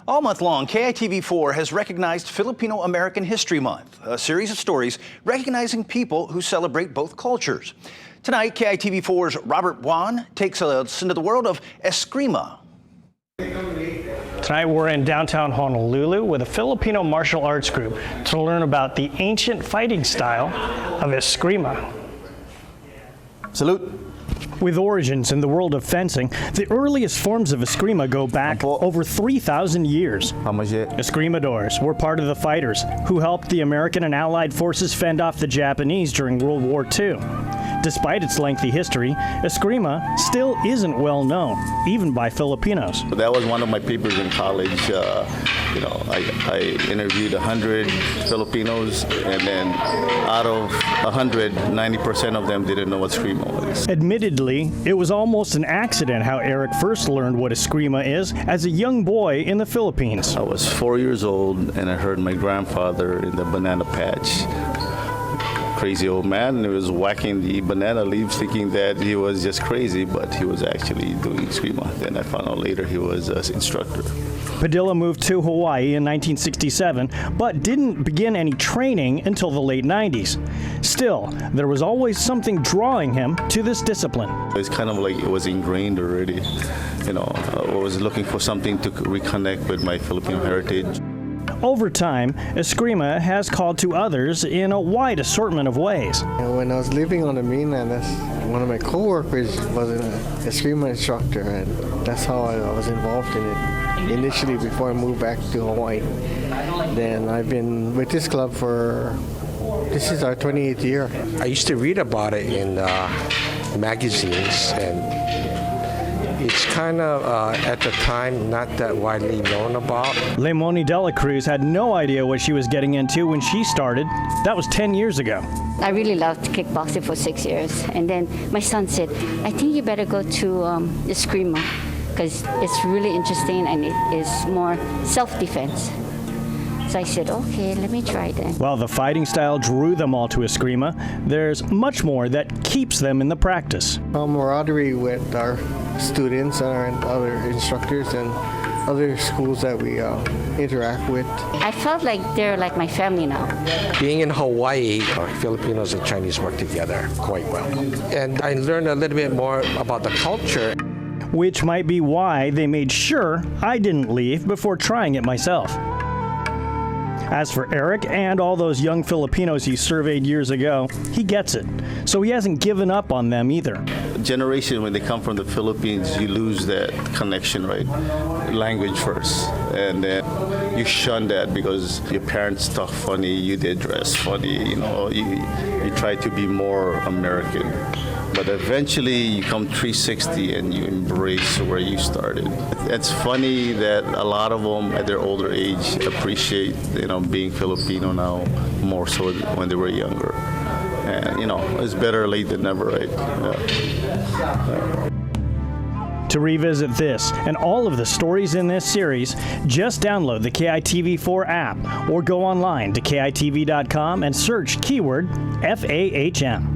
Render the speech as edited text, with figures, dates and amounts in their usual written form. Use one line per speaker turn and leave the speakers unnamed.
All month long, KITV4 has recognized Filipino American History Month, a series of stories recognizing people who celebrate both cultures. Tonight, KITV4's Robert Juan takes us into the world of Escrima.
Tonight we're in downtown Honolulu with a Filipino martial arts group to learn about the ancient fighting style of Escrima.
Salute.
With origins in the world of fencing, the earliest forms of Escrima go back over 3,000 years. Escrimadores were part of the fighters who helped the American and Allied forces fend off the Japanese during World War II. Despite its lengthy history, Escrima still isn't well known, even by Filipinos.
That was one of my papers in college. I interviewed 100 Filipinos, and then out of 100, 90% of them didn't know what Escrima was.
Admittedly, it was almost an accident how Eric first learned what Escrima is as a young boy in the Philippines.
I was 4 years old, and I heard my grandfather in the banana patch. Crazy old man, and he was whacking the banana leaves thinking that he was just crazy, but he was actually doing Escrima. Then I found out later he was an instructor.
Padilla moved to Hawaii in 1967, but didn't begin any training until the late 90s. Still, there was always something drawing him to this discipline.
It's kind of like it was ingrained already. I was looking for something to reconnect with my Filipino heritage.
Over time, Escrima has called to others in a wide assortment of ways.
When I was living on the mainland, one of my co-workers was an Escrima instructor, and that's how I was involved in it initially before I moved back to Hawaii. Then I've been with this club this is our 28th year.
I used to read about it in magazines, and it's kind of, at the time, not that widely known about.
Lemoni Dela Cruz had no idea what she was getting into when she started. That was 10 years ago.
I really loved kickboxing for 6 years. And then my son said, I think you better go to Escrima because it's really interesting and it is more self-defense. So I said, okay, let me try then.
While the fighting style drew them all to Escrima, there's much more that keeps them in the practice.
Camaraderie with our students and other instructors and other schools that we interact with.
I felt like they're like my family now.
Being in Hawaii, Filipinos and Chinese work together quite well. And I learned a little bit more about the culture.
Which might be why they made sure I didn't leave before trying it myself. As for Eric and all those young Filipinos he surveyed years ago, he gets it. So he hasn't given up on them either.
Generation, when they come from the Philippines, you lose that connection, right? Language first. And then you shun that because your parents talk funny, you did dress funny, you try to be more American. But eventually you come 360 and you embrace where you started. It's funny that a lot of them at their older age appreciate, being Filipino now more so when they were younger. And, it's better late than never, right? Yeah.
To revisit this and all of the stories in this series, just download the KITV4 app or go online to KITV.com and search keyword FAHM.